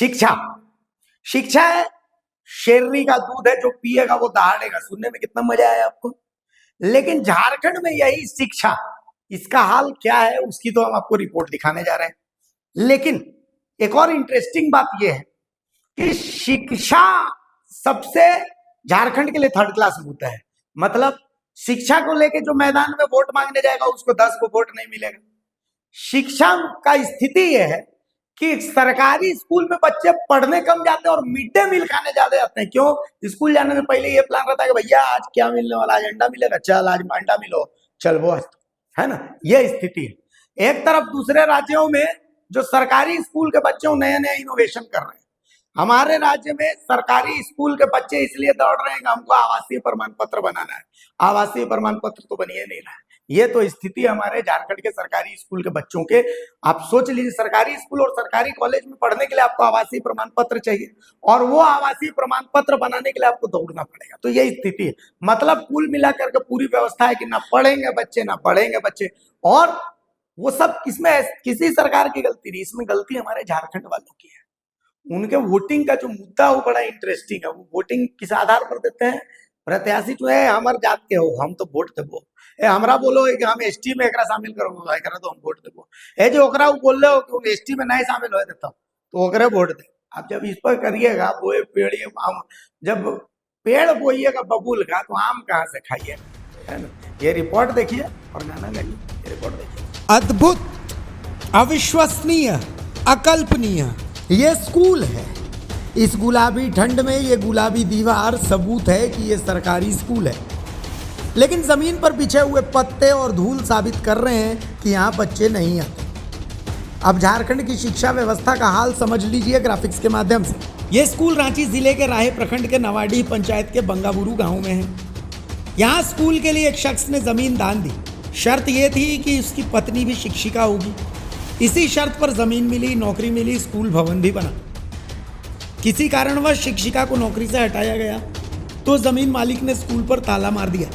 शिक्षा शिक्षा है, शेरनी का दूध है, जो पिएगा वो दहाड़ेगा। सुनने में कितना मजा आया आपको। लेकिन झारखंड में यही शिक्षा, इसका हाल क्या है उसकी तो हम आपको रिपोर्ट दिखाने जा रहे हैं। लेकिन एक और इंटरेस्टिंग बात यह है कि शिक्षा सबसे झारखंड के लिए थर्ड क्लास मुद्दा है। मतलब शिक्षा को लेके जो मैदान में वोट मांगने जाएगा उसको 10 को वोट नहीं मिलेगा। शिक्षा का स्थिति यह है कि सरकारी स्कूल में बच्चे पढ़ने कम जाते हैं और मिड डे मील खाने ज्यादा जाते हैं। क्यों? स्कूल जाने से पहले ये प्लान रहता है कि भैया आज क्या मिलने वाला, आज अंडा मिलेगा, चल आज अंडा मिलो, चल वो है ना। ये स्थिति है। एक तरफ दूसरे राज्यों में जो सरकारी स्कूल के बच्चे नए नए इनोवेशन कर रहे हैं। हमारे राज्य में सरकारी स्कूल के बच्चे इसलिए दौड़ रहे हैं कि हमको आवासीय प्रमाण पत्र बनाना है। आवासीय प्रमाण पत्र तो बनिए नहीं रहा है। ये तो स्थिति हमारे झारखंड के सरकारी स्कूल के बच्चों के। आप सोच लीजिए, सरकारी स्कूल और सरकारी कॉलेज में पढ़ने के लिए आपको आवासीय प्रमाण पत्र चाहिए और वो आवासीय प्रमाण पत्र बनाने के लिए आपको दौड़ना पड़ेगा। तो ये स्थिति है। मतलब कुल मिलाकर के पूरी व्यवस्था है कि ना पढ़ेंगे बच्चे। और वो सब इसमें किसी सरकार की गलती नहीं, इसमें गलती हमारे झारखंड वालों की है। उनके वोटिंग का जो मुद्दा वो बड़ा इंटरेस्टिंग है। वो वोटिंग किस आधार पर देते हैं? प्रत्याशी जो है हमारे जात के हो, हम तो वोट देबो। हमरा बोलो कि हम एसटी में एकरा शामिल करो, एकरा तो हम वोट देबो। जो ओकरा बोल रहे हो कि एसटी में नहीं शामिल हो देता तो ओकरे वोट दे। आप जब इस पर करिएगा बोए पेड़ आम, जब पेड़ बोइएगा बबूल का तो आम कहाँ से खाइएगा, है ना। ये रिपोर्ट देखिए और गाना गाइए। ये रिपोर्ट देखिए। अद्भुत, अविश्वसनीय, अकल्पनीय ये स्कूल है। इस गुलाबी ठंड में ये गुलाबी दीवार सबूत है कि ये सरकारी स्कूल है। लेकिन ज़मीन पर बिछे हुए पत्ते और धूल साबित कर रहे हैं कि यहाँ बच्चे नहीं आते। अब झारखंड की शिक्षा व्यवस्था का हाल समझ लीजिए ग्राफिक्स के माध्यम से। ये स्कूल रांची जिले के राहे प्रखंड के नवाडीह पंचायत के बंगाबुरु गांव में है। यहाँ स्कूल के लिए एक शख्स ने ज़मीन दान दी। शर्त यह थी कि उसकी पत्नी भी शिक्षिका होगी। इसी शर्त पर ज़मीन मिली, नौकरी मिली, स्कूल भवन भी बना। किसी कारणवश शिक्षिका को नौकरी से हटाया गया तो ज़मीन मालिक ने स्कूल पर ताला मार दिया।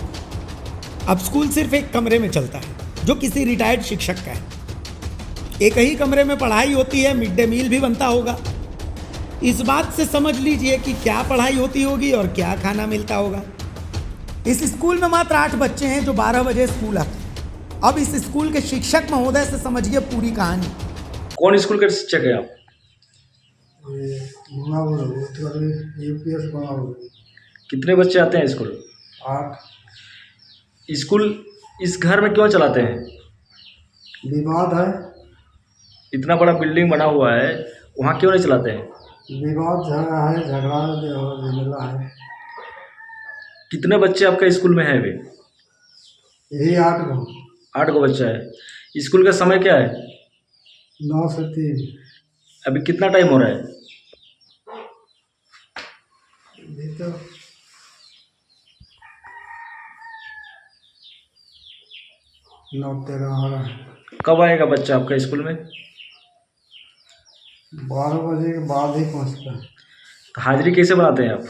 अब स्कूल सिर्फ एक कमरे में चलता है जो किसी रिटायर्ड शिक्षक का है। एक ही कमरे में पढ़ाई होती है, मिड डे मील भी बनता होगा। इस बात से समझ लीजिए कि क्या पढ़ाई होती होगी और क्या खाना मिलता होगा। इस स्कूल में मात्र 8 बच्चे हैं जो 12 बजे स्कूल आते हैं। अब इस स्कूल के शिक्षक महोदय से समझिए पूरी कहानी। कौन स्कूल के शिक्षक है आप? यूपीएस बंगाबुरु। कितने बच्चे आते हैं स्कूल? 8। स्कूल इस घर में क्यों चलाते हैं? विवाद है। इतना बड़ा बिल्डिंग बना हुआ है, वहाँ क्यों नहीं चलाते हैं? विवाद झगड़ा झमेला है। कितने बच्चे आपके स्कूल में हैं अभी? यही 8 गो। 8 गो बच्चा है। स्कूल का समय क्या है? 9 से 3। अभी कितना टाइम हो रहा है? अभी तो 9-13 हो रहा है। कब आएगा बच्चा आपका स्कूल में? 12 बजे के बाद ही पहुँचता है। तो हाजिरी कैसे बनाते हैं आप?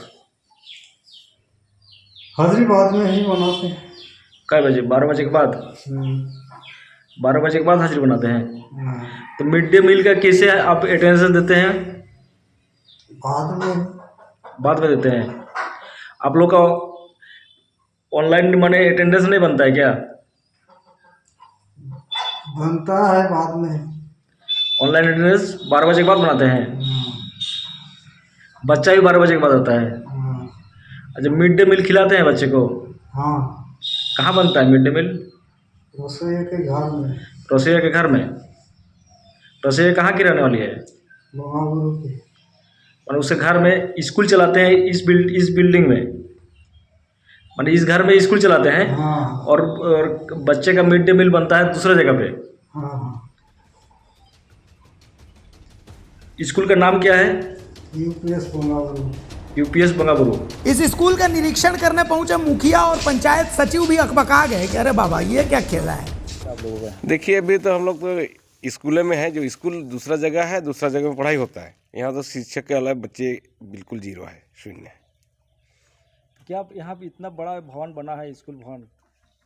हाजिरी बाद में ही बनाते हैं। कै बजे? 12 बजे के बाद? 12 बजे के बाद हाजिरी बनाते हैं। हाँ। तो मिड डे मील का कैसे आप अटेंडेंस देते हैं? बाद में देते हैं। आप लोग का ऑनलाइन माने अटेंडेंस नहीं बनता है क्या? बनता है बाद में। ऑनलाइन अटेंडेंस 12 बजे के बाद बनाते हैं। हाँ। बच्चा भी 12 बजे के बाद आता है। हाँ। अच्छा, मिड डे मील खिलाते हैं बच्चे को? हाँ। कहाँ बनता है मिड डे मील? रसोई के घर में। रसोईया के घर में? रसोईया कहाँ की रहने वाली है? बंगाबुरु की। और उसके घर में स्कूल चलाते हैं इस बिल्डिंग में, माने इस घर में स्कूल चलाते हैं। हाँ। और बच्चे का मिड डे मील बनता है दूसरे जगह पे। हाँ। स्कूल का नाम क्या है? यूपीएस बंगाबुरु। यूपीएस बंगाबुरु। इस स्कूल का निरीक्षण करने पहुंचे मुखिया और पंचायत सचिव भी अकबका गए कि अरे बाबा ये क्या खेला है। देखिए, अभी तो हम लोग तो स्कूल में हैं। जो स्कूल दूसरा जगह है, दूसरा जगह में पढ़ाई होता है। यहाँ तो शिक्षक के अलावा बच्चे बिल्कुल जीरो है, शून्य है। क्या यहाँ पे इतना बड़ा भवन बना है, स्कूल भवन,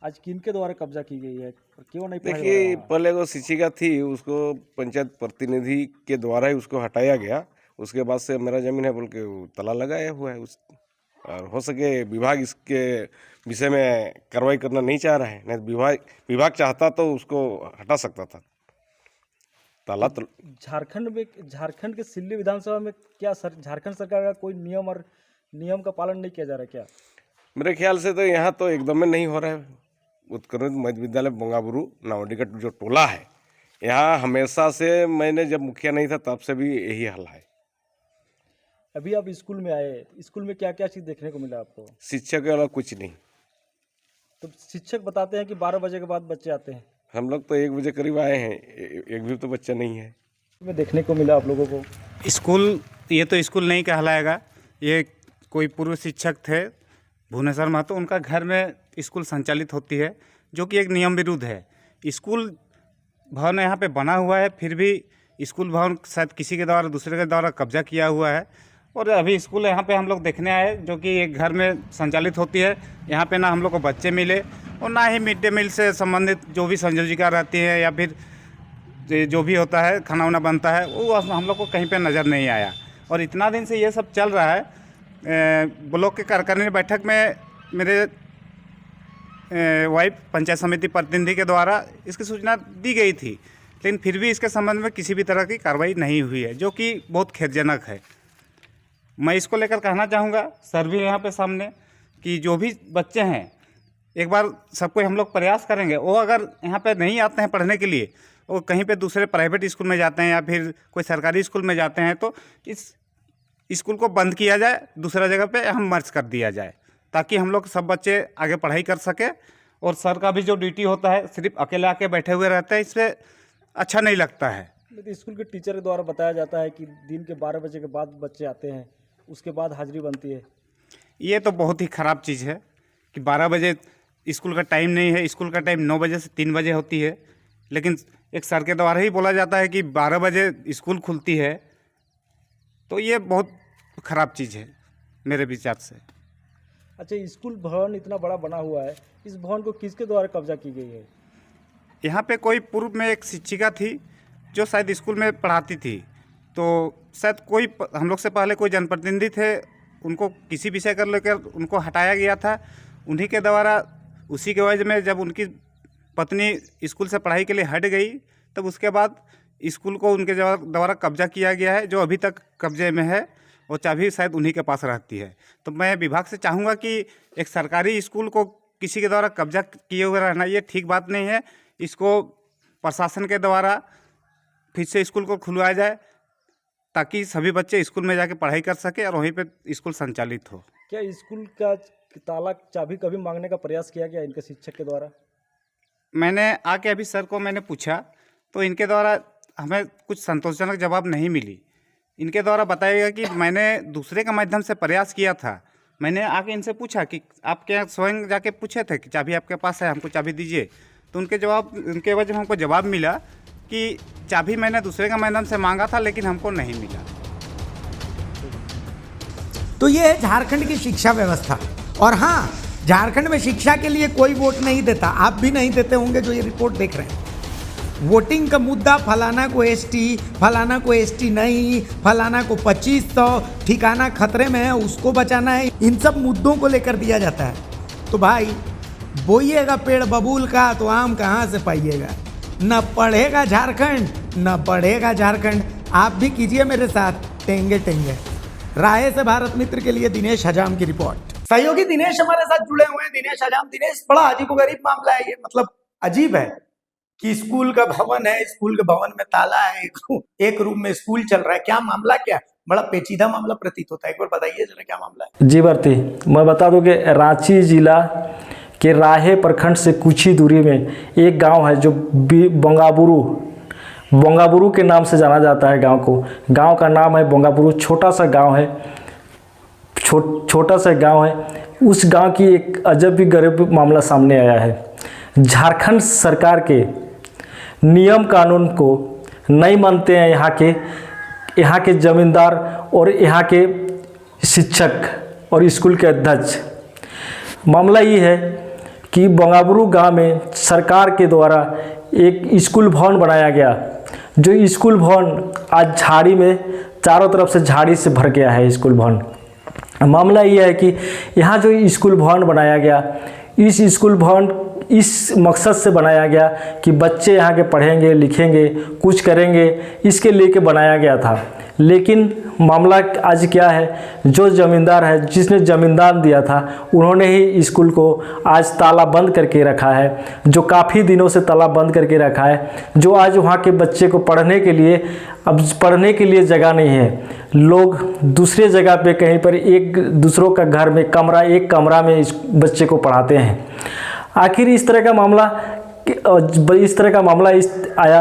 आज किनके द्वारा कब्जा की गई है और क्यों नहीं पढ़ाई हो देखिए, रहा है? पहले वो शिक्षिका थी, उसको पंचायत प्रतिनिधि के द्वारा ही उसको हटाया गया। उसके बाद से मेरा ज़मीन है बोल के वो ताला लगाया हुआ है उस, और हो सके विभाग इसके विषय में कार्रवाई करना नहीं चाह रहा है, नहीं तो विभाग चाहता तो उसको हटा सकता था ताला। तो झारखंड के सिल्ली विधानसभा में क्या झारखंड सरकार का कोई नियम का पालन नहीं किया जा रहा क्या? मेरे ख्याल से तो यहाँ तो एकदम में नहीं हो रहा है। उत्कृष्ट मध्य विद्यालय बोंगाबुरु नावडी का जो टोला है, यहाँ हमेशा से मैंने जब मुखिया नहीं था तब से भी यही हाल है। अभी आप स्कूल में आए, स्कूल में क्या क्या चीज़ देखने को मिला आपको? शिक्षक के अलावा कुछ नहीं। तो शिक्षक बताते हैं कि 12 बजे के बाद बच्चे आते हैं। हम लोग तो 1 बजे करीब आए हैं, एक भी तो बच्चा नहीं है। में देखने को मिला आप लोगों को? स्कूल, ये तो स्कूल नहीं कहलाएगा, ये कोई पूर्व शिक्षक थे भुवनेश्वर महतो, उनका घर में स्कूल संचालित होती है, जो कि एक नियम विरुद्ध है। स्कूल भवन यहाँ पे बना हुआ है, फिर भी स्कूल भवन शायद किसी के द्वारा, दूसरे के द्वारा कब्जा किया हुआ है। और अभी स्कूल यहाँ पे हम लोग देखने आए, जो कि एक घर में संचालित होती है। यहाँ पे ना हम लोग को बच्चे मिले और ना ही मिड डे मील से संबंधित जो भी संयोजिका रहती है या फिर जो भी होता है, खाना वाना बनता है, वो हम लोग को कहीं पे नज़र नहीं आया। और इतना दिन से ये सब चल रहा है। ब्लॉक के कार्यकारिणी बैठक में मेरे वाइफ पंचायत समिति प्रतिनिधि के द्वारा इसकी सूचना दी गई थी, लेकिन फिर भी इसके संबंध में किसी भी तरह की कार्रवाई नहीं हुई है, जो कि बहुत खेदजनक है। मैं इसको लेकर कहना चाहूँगा सर भी यहाँ पे सामने कि जो भी बच्चे हैं, एक बार सबको हम लोग प्रयास करेंगे, वो अगर यहाँ पे नहीं आते हैं पढ़ने के लिए, वो कहीं पे दूसरे प्राइवेट स्कूल में जाते हैं या फिर कोई सरकारी स्कूल में जाते हैं, तो इस स्कूल को बंद किया जाए, दूसरा जगह पे हम मर्ज कर दिया जाए, ताकि हम लोग सब बच्चे आगे पढ़ाई कर सके। और सर का भी जो ड्यूटी होता है, सिर्फ अकेले आके बैठे हुए रहते हैं, इससे अच्छा नहीं लगता है। लेकिन स्कूल के टीचर के द्वारा बताया जाता है कि दिन के 12 बजे के बाद बच्चे आते हैं, उसके बाद हाजिरी बनती है। ये तो बहुत ही ख़राब चीज़ है कि 12 बजे स्कूल का टाइम नहीं है। स्कूल का टाइम 9 बजे से 3 बजे होती है, लेकिन एक सर के द्वारा ही बोला जाता है कि 12 बजे स्कूल खुलती है। तो ये बहुत ख़राब चीज़ है मेरे विचार से। अच्छा, स्कूल भवन इतना बड़ा बना हुआ है, इस भवन को किसके द्वारा कब्जा की गई है? यहाँ पे कोई पूर्व में एक शिक्षिका थी जो शायद स्कूल में पढ़ाती थी, तो शायद कोई हम लोग से पहले कोई जनप्रतिनिधि थे, उनको किसी विषय कर लेकर उनको हटाया गया था। उन्हीं के द्वारा, उसी के वजह में जब उनकी पत्नी स्कूल से पढ़ाई के लिए हट गई, तब उसके बाद स्कूल को उनके द्वारा कब्जा किया गया है, जो अभी तक कब्जे में है, और चाबी शायद उन्हीं के पास रहती है। तो मैं विभाग से चाहूँगा कि एक सरकारी स्कूल को किसी के द्वारा कब्जा किए हुए रहना ये ठीक बात नहीं है। इसको प्रशासन के द्वारा फिर से स्कूल को खुलवाया जाए, ताकि सभी बच्चे स्कूल में जाके पढ़ाई कर सके और वहीं पे स्कूल संचालित हो। क्या स्कूल का ताला चाबी कभी मांगने का प्रयास किया गया इनके शिक्षक के द्वारा? मैंने आके अभी सर को मैंने पूछा, तो इनके द्वारा हमें कुछ संतोषजनक जवाब नहीं मिली। इनके द्वारा बताया गया कि मैंने दूसरे के माध्यम से प्रयास किया था। मैंने आके इनसे पूछा कि आप क्या स्वयं जाके पूछे थे कि चाबी आपके पास है, हमको चाबी दीजिए। तो उनके वजह हमको जवाब मिला कि चाबी मैंने दूसरे के माध्यम से मांगा था, लेकिन हमको नहीं मिला। तो ये है झारखंड की शिक्षा व्यवस्था। और हाँ, झारखंड में शिक्षा के लिए कोई वोट नहीं देता, आप भी नहीं देते होंगे जो ये रिपोर्ट देख रहे हैं। वोटिंग का मुद्दा फलाना को एसटी, फलाना को एसटी नहीं, फलाना को 2500, ठिकाना खतरे में है उसको बचाना है, इन सब मुद्दों को लेकर दिया जाता है। तो भाई, बोइएगा पेड़ बबूल का तो आम कहाँ से पाइएगा। न पढ़ेगा झारखंड, न बढ़ेगा झारखंड। आप भी कीजिए मेरे साथ टेंगे टेंगे। राय से भारत मित्र के लिए दिनेश हजाम की रिपोर्ट। सहयोगी दिनेश हमारे साथ जुड़े हुए हैं, दिनेश हजाम। दिनेश, बड़ा अजीबोगरीब मामला है ये, मतलब अजीब है कि स्कूल का भवन है, स्कूल के भवन में ताला है, एक रूम में स्कूल चल रहा है। क्या मामला, क्या बड़ा पेचीदा मामला प्रतीत होता है, एक बार बताइए जरा क्या मामला है। जी भारती, मैं बता दूं कि रांची जिला के राहे प्रखंड से कुछ ही दूरी में एक गांव है जो बोंगाबुरु के नाम से जाना जाता है। गांव का नाम है बोंगाबुरु। छोटा सा गांव है, छोटा सा गांव है। उस गांव की एक अजब भी गरीब मामला सामने आया है। झारखंड सरकार के नियम कानून को नहीं मानते हैं यहाँ के जमींदार और यहाँ के शिक्षक और स्कूल के अध्यक्ष। मामला ये है कि बोंगाबुरु गांव में सरकार के द्वारा एक स्कूल भवन बनाया गया, जो स्कूल भवन आज झाड़ी में चारों तरफ से झाड़ी से भर गया है स्कूल भवन। मामला ये है कि यहाँ जो स्कूल भवन बनाया गया, इस स्कूल भवन इस मकसद से बनाया गया कि बच्चे यहाँ के पढ़ेंगे, लिखेंगे, कुछ करेंगे, इसके लिए के बनाया गया था। लेकिन मामला आज क्या है, जो ज़मींदार है, जिसने ज़मींदार दिया था, उन्होंने ही स्कूल को आज ताला बंद करके रखा है, जो काफ़ी दिनों से ताला बंद करके रखा है, जो आज वहाँ के बच्चे को पढ़ने के लिए, अब पढ़ने के लिए जगह नहीं है। लोग दूसरे जगह पे कहीं पर एक दूसरों का घर में कमरा, एक कमरा में इस बच्चे को पढ़ाते हैं। आखिर इस तरह का मामला आया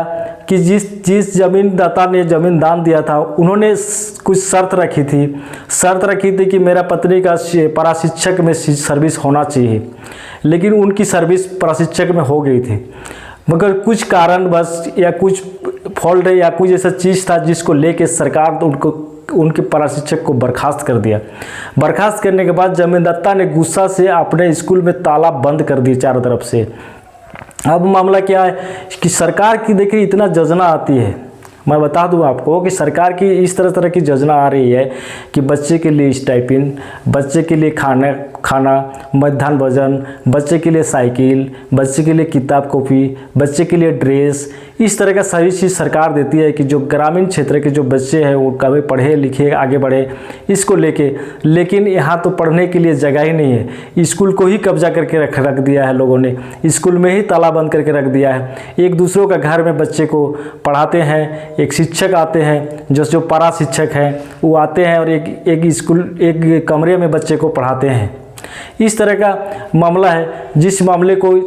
कि जिस ज़मीनदाता ने ज़मीन दान दिया था, उन्होंने कुछ शर्त रखी थी कि मेरा पत्नी का पराशिक्षक में सर्विस होना चाहिए, लेकिन उनकी सर्विस पराशिक्षक में हो गई थी, मगर कुछ कारणवश या कुछ फॉल्ट या कुछ ऐसा चीज़ था जिसको लेके सरकार उनके पराशिक्षक को बर्खास्त कर दिया। बर्खास्त करने के बाद ज़मींदाता ने गुस्सा से अपने स्कूल में ताला बंद कर दिए चारों तरफ से। अब मामला क्या है कि सरकार की देखिए इतना योजना आती है, मैं बता दूं आपको कि सरकार की इस तरह की योजना आ रही है कि बच्चे के लिए स्टाइपेंड, बच्चे के लिए खाना, मध्याह्न भोजन, बच्चे के लिए साइकिल, बच्चे के लिए किताब कॉपी, बच्चे के लिए ड्रेस, इस तरह का सभी चीज़ सरकार देती है कि जो ग्रामीण क्षेत्र के जो बच्चे हैं वो कभी पढ़े लिखे आगे बढ़े, इसको लेके। लेकिन यहाँ तो पढ़ने के लिए जगह ही नहीं है, स्कूल को ही कब्जा करके रख दिया है लोगों ने, स्कूल में ही ताला बंद करके रख दिया है। एक दूसरों का घर में बच्चे को पढ़ाते हैं, एक शिक्षक आते हैं जो पारा शिक्षक हैं वो आते हैं और एक कमरे में बच्चे को पढ़ाते हैं। इस तरह का मामला है, जिस मामले को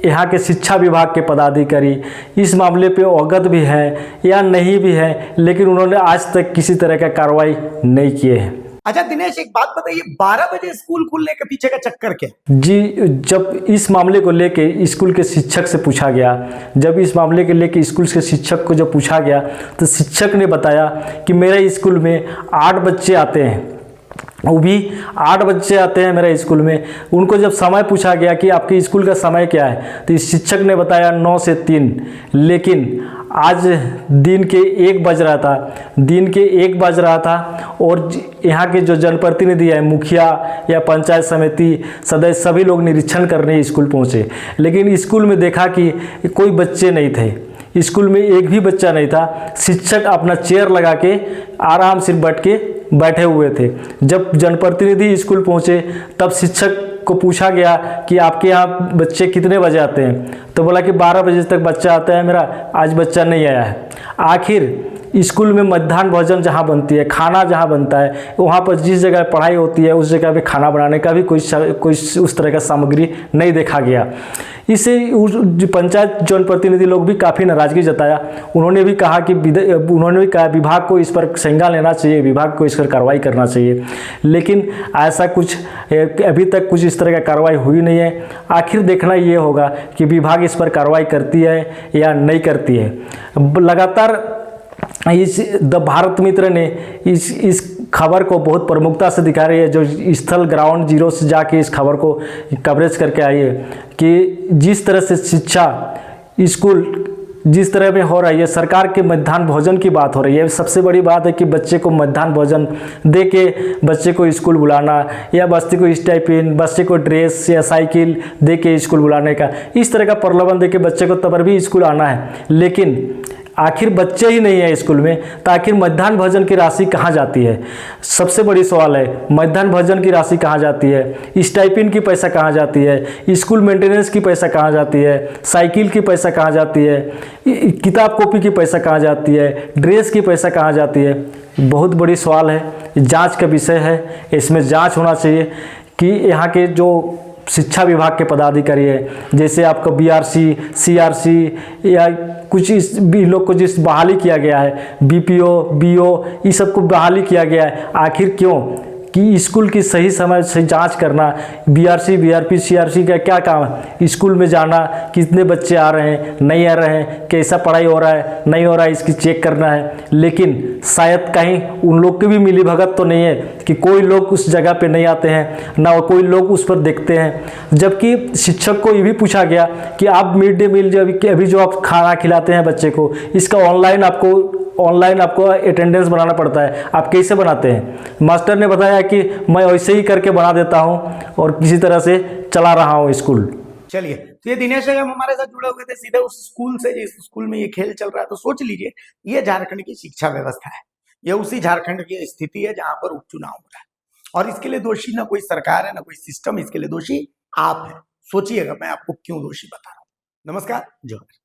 यहाँ के शिक्षा विभाग के पदाधिकारी इस मामले पे अवगत भी हैं या नहीं भी हैं, लेकिन उन्होंने आज तक किसी तरह का कार्रवाई नहीं किए हैं। अच्छा दिनेश, एक बात बताइए, 12 बजे स्कूल खुलने के पीछे का चक्कर क्या? जी, जब इस मामले को लेके स्कूल के शिक्षक से पूछा गया, शिक्षक को जब पूछा गया तो शिक्षक ने बताया कि मेरे स्कूल में 8 बच्चे आते हैं, वो भी 8 बच्चे आते हैं मेरे स्कूल में। उनको जब समय पूछा गया कि आपके स्कूल का समय क्या है, तो इस शिक्षक ने बताया 9 से 3, लेकिन आज दिन के 1 बज रहा था और यहाँ के जो जनप्रतिनिधि है, मुखिया या पंचायत समिति सदस्य, सभी लोग निरीक्षण करने स्कूल पहुँचे, लेकिन स्कूल में देखा कि कोई बच्चे नहीं थे, स्कूल में एक भी बच्चा नहीं था। शिक्षक अपना चेयर लगा के आराम से बैठे हुए थे। जब जनप्रतिनिधि स्कूल पहुँचे तब शिक्षक को पूछा गया कि आपके यहाँ बच्चे कितने बजे आते हैं, तो बोला कि 12 बजे तक बच्चा आता है मेरा, आज बच्चा नहीं आया है। आखिर स्कूल में मध्याह्न भोजन जहाँ बनती है, खाना जहाँ बनता है, वहाँ पर जिस जगह पढ़ाई होती है उस जगह पे खाना बनाने का भी कोई उस तरह का सामग्री नहीं देखा गया। इससे पंचायत जनप्रतिनिधि लोग भी काफ़ी नाराज़गी जताया। उन्होंने भी कहा विभाग को इस पर संज्ञान लेना चाहिए, विभाग को इस पर कार्रवाई करना चाहिए, लेकिन ऐसा कुछ अभी तक कुछ इस तरह का कार्रवाई हुई नहीं है। आखिर देखना ये होगा कि विभाग इस पर कार्रवाई करती है या नहीं करती है। लगातार द भारत मित्र ने इस खबर को बहुत प्रमुखता से दिखा रही है, जो स्थल ग्राउंड जीरो से जाके इस खबर को कवरेज करके आई है कि जिस तरह से शिक्षा स्कूल जिस तरह में हो रही है, सरकार के मध्याह्न भोजन की बात हो रही है। सबसे बड़ी बात है कि बच्चे को मध्याह्न भोजन दे के बच्चे को स्कूल बुलाना, या बच्चे को स्टाइपेंड, बच्चे को ड्रेस या साइकिल दे के स्कूल बुलाने का, इस तरह का प्रलोभन दे के बच्चे को तब भी स्कूल आना है। लेकिन आखिर बच्चे ही नहीं है स्कूल में, तो आखिर मध्याह्न भोजन की राशि कहाँ जाती है? सबसे बड़ी सवाल है, मध्याह्न भोजन की राशि कहाँ जाती है, स्टाइपेंड की पैसा कहाँ जाती है, स्कूल मेंटेनेंस की पैसा कहाँ जाती है, साइकिल की पैसा कहाँ जाती है, किताब कॉपी की पैसा कहाँ जाती है, ड्रेस की पैसा कहाँ जाती है? बहुत बड़ी सवाल है, जाँच का विषय है। इसमें जाँच होना चाहिए कि यहाँ के जो शिक्षा विभाग के पदाधिकारी है, जैसे आपको बीआरसी, सीआरसी या कुछ इस भी लोग को जिस बहाली किया गया है, बीपीओ, बीओ, इस सब को बहाली किया गया है, आखिर क्यों? कि स्कूल की सही समय से जांच करना। बीआरसी, बीआरपी, सीआरसी का क्या काम है? स्कूल में जाना, कितने बच्चे आ रहे हैं, नहीं आ रहे हैं, कैसा पढ़ाई हो रहा है, नहीं हो रहा है, इसकी चेक करना है। लेकिन शायद कहीं उन लोग की भी मिली भगत तो नहीं है कि कोई लोग उस जगह पे नहीं आते हैं, ना कोई लोग उस पर देखते हैं। जबकि शिक्षक को ये भी पूछा गया कि आप मिड डे मील जो अभी जो आप खाना खिलाते हैं बच्चे को, इसका ऑनलाइन आपको ऑनलाइन आपको अटेंडेंस बनाना पड़ता है, आप कैसे बनाते हैं? मास्टर ने बताया कि मैं वैसे ही करके बना देता हूँ और किसी तरह से चला रहा हूँ स्कूल। चलिए, तो ये दिनेश हम हमारे साथ जुड़े हुए थे सीधे उस स्कूल से जिस स्कूल में ये खेल चल रहा है। तो सोच लीजिए, ये झारखंड की शिक्षा व्यवस्था है, ये उसी झारखंड की स्थिति है जहां पर उपचुनाव हो रहा है, और इसके लिए दोषी ना कोई सरकार है ना कोई सिस्टम, इसके लिए दोषी आप हैं। सोचिएगा मैं आपको क्यों दोषी बता रहा हूं। नमस्कार, जोहार।